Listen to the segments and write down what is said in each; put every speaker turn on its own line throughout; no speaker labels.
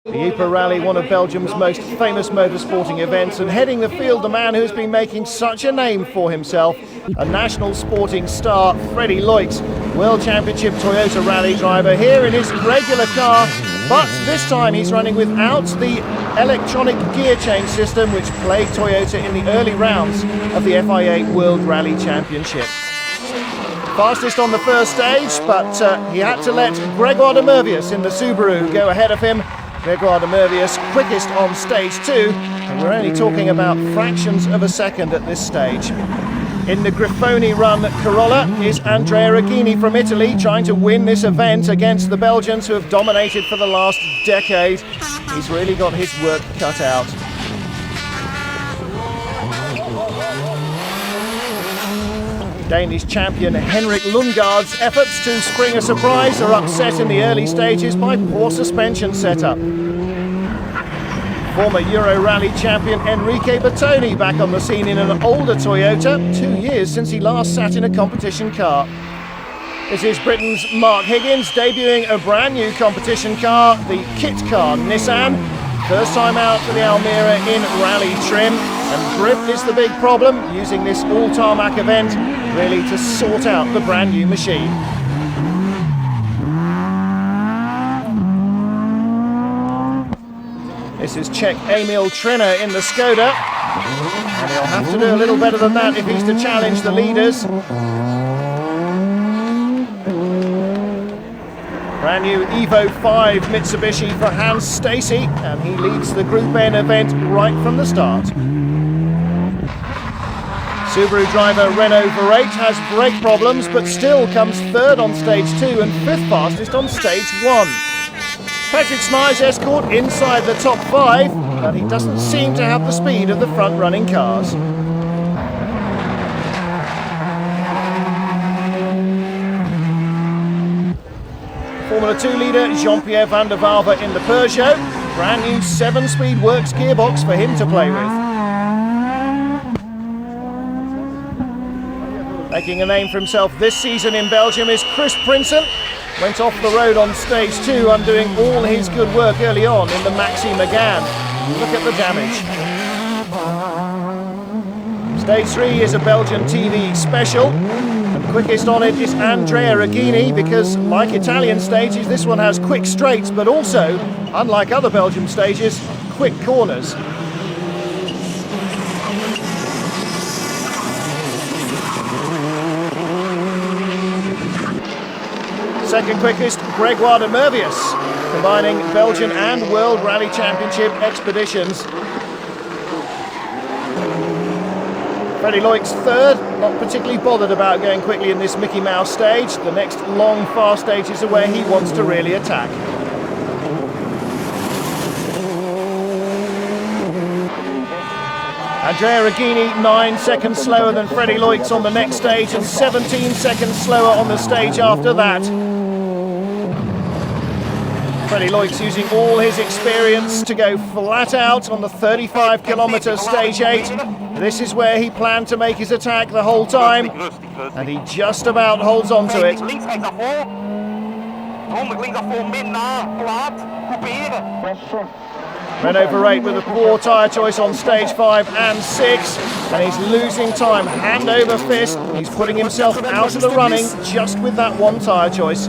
The Ypres Rally, one of Belgium's most famous motorsporting events, and heading the field, the man who's been making such a name for himself, a national sporting star, Freddie Loix, World Championship Toyota Rally driver, here in his regular car, but this time he's running without the electronic gear change system which plagued Toyota in the early rounds of the FIA World Rally Championship. Fastest on the first stage, but he had to let Grégoire de Mervius in the Subaru go ahead of him. Grégoire de Mervius quickest on stage 2, and we're only talking about fractions of a second at this stage. In the Grifoni run Corolla is Andrea Reghini from Italy, trying to win this event against the Belgians who have dominated for the last decade. He's really got his work cut out. Danish champion Henrik Lundgaard's efforts to spring a surprise are upset in the early stages by poor suspension setup. Former Euro Rally champion Enrique Bertoni back on the scene in an older Toyota, 2 years since he last sat in a competition car. This is Britain's Mark Higgins debuting a brand new competition car, the kit car Nissan. First time out for the Almira in rally trim, and grip is the big problem, using this all-tarmac event really to sort out the brand new machine. This is Czech Emil Triner in the Skoda, and he'll have to do a little better than that if he's to challenge the leaders. Brand new Evo 5 Mitsubishi for Hans Stacey, and he leads the Group N event right from the start. Subaru driver Renaud Verrate has brake problems, but still comes third on stage 2 and fifth fastest on stage 1. Patrick Smy's escort inside the top 5, but he doesn't seem to have the speed of the front-running cars. Formula 2 leader Jean-Pierre van der Valve in the Peugeot. Brand new 7-speed works gearbox for him to play with. Making a name for himself this season in Belgium is Chris Prinsen. Went off the road on stage 2, undoing all his good work early on in the Maxi Megane. Look at the damage. Stage 3 is a Belgian TV special, and quickest on it is Andrea Reghini, because like Italian stages, this one has quick straights, but also, unlike other Belgium stages, quick corners. Second quickest, Grégoire de Mervius, combining Belgian and World Rally Championship expeditions. Freddie Loix third, not particularly bothered about going quickly in this Mickey Mouse stage. The next long, fast stages are where he wants to really attack. Andrea Reghini 9 seconds slower than Freddie Loix on the next stage, and 17 seconds slower on the stage after that. Freddie Loix using all his experience to go flat out on the 35-kilometre stage 8. This is where he planned to make his attack the whole time, and he just about holds on to it. Renaud Verrate with a poor tyre choice on stage 5 and 6, and he's losing time hand over fist. He's putting himself out of the running just with that one tyre choice.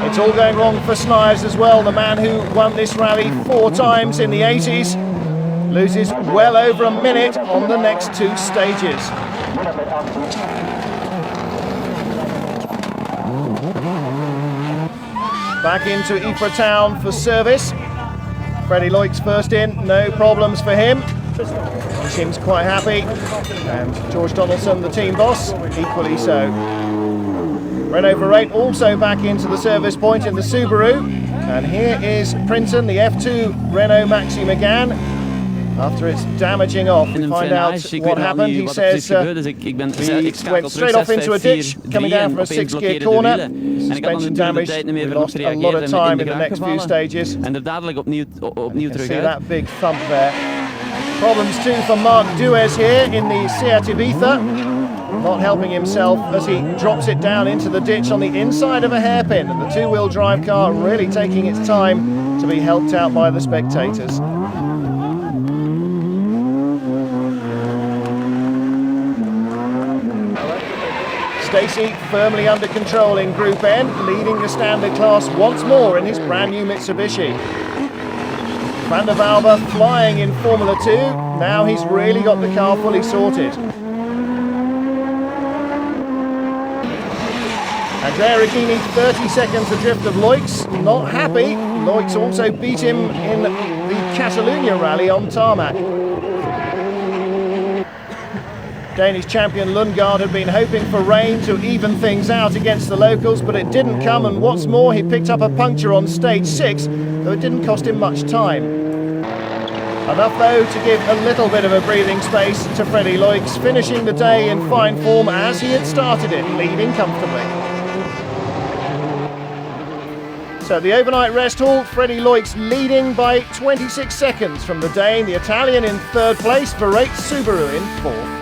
It's all going wrong for Snijs as well, the man who won this rally 4 times in the 80s. Loses well over a minute on the next 2 stages. Back into Ypres town for service. Freddie Loix first in, no problems for him. He seems quite happy, and George Donaldson, the team boss, equally so. Renaud Verrate also back into the service point in the Subaru, and here is Prinsen, the F2 Renault Maxi Megane. After it's damaging off, we find out what happened. He says he went straight off into a ditch, coming down from a 6-gear corner. Suspension damage, we lost a lot of time in the next few stages. You can see that big thump there. Problems too for Mark Duez here in the Seat Ibiza. not helping himself as he drops it down into the ditch on the inside of a hairpin, and the two-wheel drive car really taking its time to be helped out by the spectators. Stacey firmly under control in Group N, leading the standard class once more in his brand new Mitsubishi. Van der Valve flying in Formula 2, now he's really got the car fully sorted. Andrea Reghini 30 seconds adrift of Loix, not happy. Loix also beat him in the Catalonia rally on tarmac. Danish champion Lundgaard had been hoping for rain to even things out against the locals, but it didn't come, and what's more, he picked up a puncture on stage 6, though it didn't cost him much time. Enough though to give a little bit of a breathing space to Freddie Loix, finishing the day in fine form as he had started it, leading comfortably. So the overnight rest hall, Freddie Loix leading by 26 seconds from the Dane, the Italian in third place, Verate Subaru in fourth.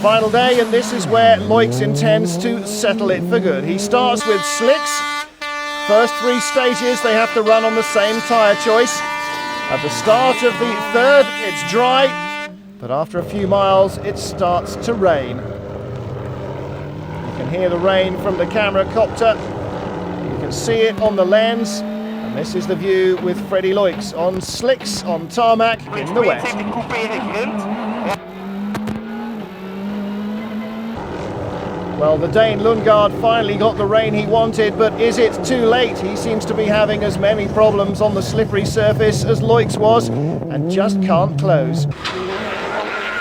Final day, and this is where Loix intends to settle it for good. He starts with slicks. First 3 stages they have to run on the same tyre choice. At the start of the third it's dry, but after a few miles it starts to rain. You can hear the rain from the camera copter. You can see it on the lens, and this is the view with Freddie Loix on slicks on tarmac in the wet. Well, the Dane Lundgaard finally got the rain he wanted, but is it too late? He seems to be having as many problems on the slippery surface as Loix was, and just can't close.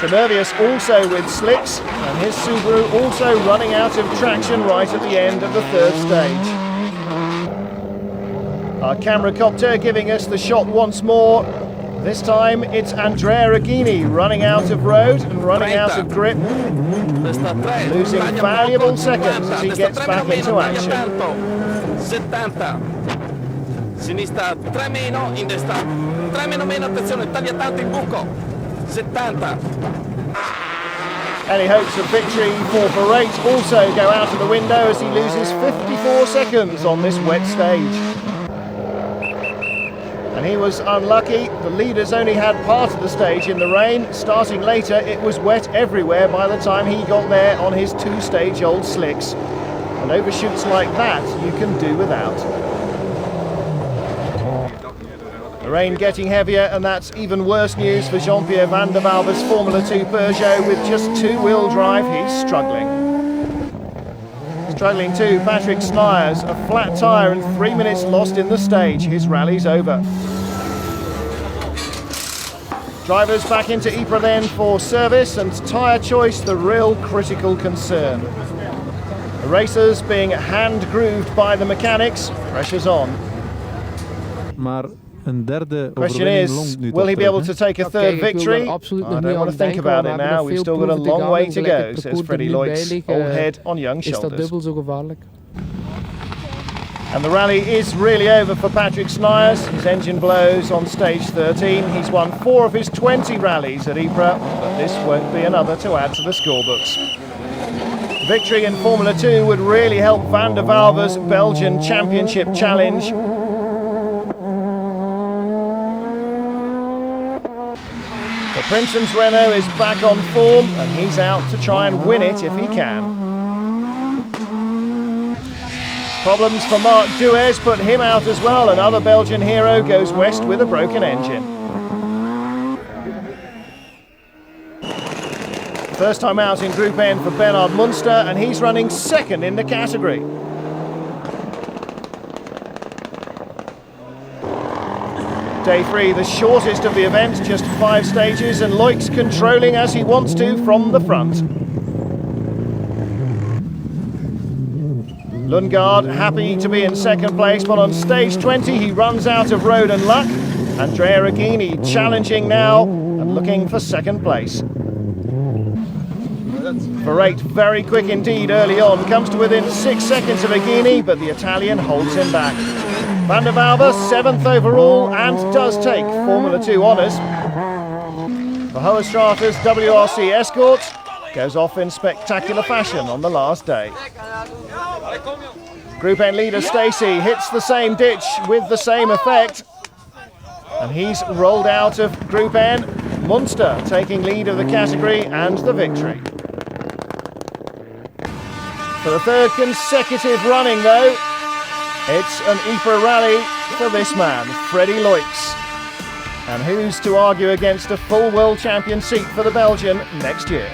Nervius also with slicks, and his Subaru also running out of traction right at the end of the third stage. Our camera copter giving us the shot once more. This time it's Andrea Reghini running out of road and running out of grip, losing valuable seconds as he gets back into action.
70. Sinistra 3 meno, in destra 3 meno, attenzione, taglia tanto il buco. 70.
Any hopes of victory for Verate also go out of the window as he loses 54 seconds on this wet stage. And he was unlucky. The leaders only had part of the stage in the rain. Starting later, it was wet everywhere by the time he got there on his 2-stage-old slicks. And overshoots like that you can do without. The rain getting heavier, and that's even worse news for Jean-Pierre Van der Valve's Formula 2 Peugeot. With just 2-wheel drive, he's struggling. Struggling too, Patrick Sniers, a flat tyre and 3 minutes lost in the stage. His rally's over. Drivers back into Ypres then for service, and tyre choice the real critical concern. The racers being hand-grooved by the mechanics, pressure's on. Question is, will he be able to take a third victory? I don't want to think about it now, we've still got a long way to go, says Freddie Loix, old head on young shoulders. And the rally is really over for Patrick Sniers. His engine blows on stage 13. He's won 4 of his 20 rallies at Ypres, but this won't be another to add to the scorebooks. Victory in Formula 2 would really help Van der Valve's Belgian Championship challenge. The Princeton's Renault is back on form, and he's out to try and win it if he can. Problems for Marc Duez put him out as well. Another Belgian hero goes west with a broken engine. First time out in Group N for Bernard Munster, and he's running second in the category. Day 3, the shortest of the event, just 5 stages, and Loix controlling as he wants to from the front. Lundgaard happy to be in second place, but on stage 20 he runs out of road and luck. Andrea Reghini challenging now and looking for second place. Verate very quick indeed early on, comes to within 6 seconds of Reghini, but the Italian holds him back. Van der Valve 7th overall and does take Formula 2 honours. The Hoestrata's WRC Escort goes off in spectacular fashion on the last day. Group N leader Stacey hits the same ditch with the same effect, and he's rolled out of Group N. Munster taking lead of the category and the victory. For the third consecutive running though, it's an Ypres rally for this man, Freddy Loix. And who's to argue against a full world champion seat for the Belgian next year?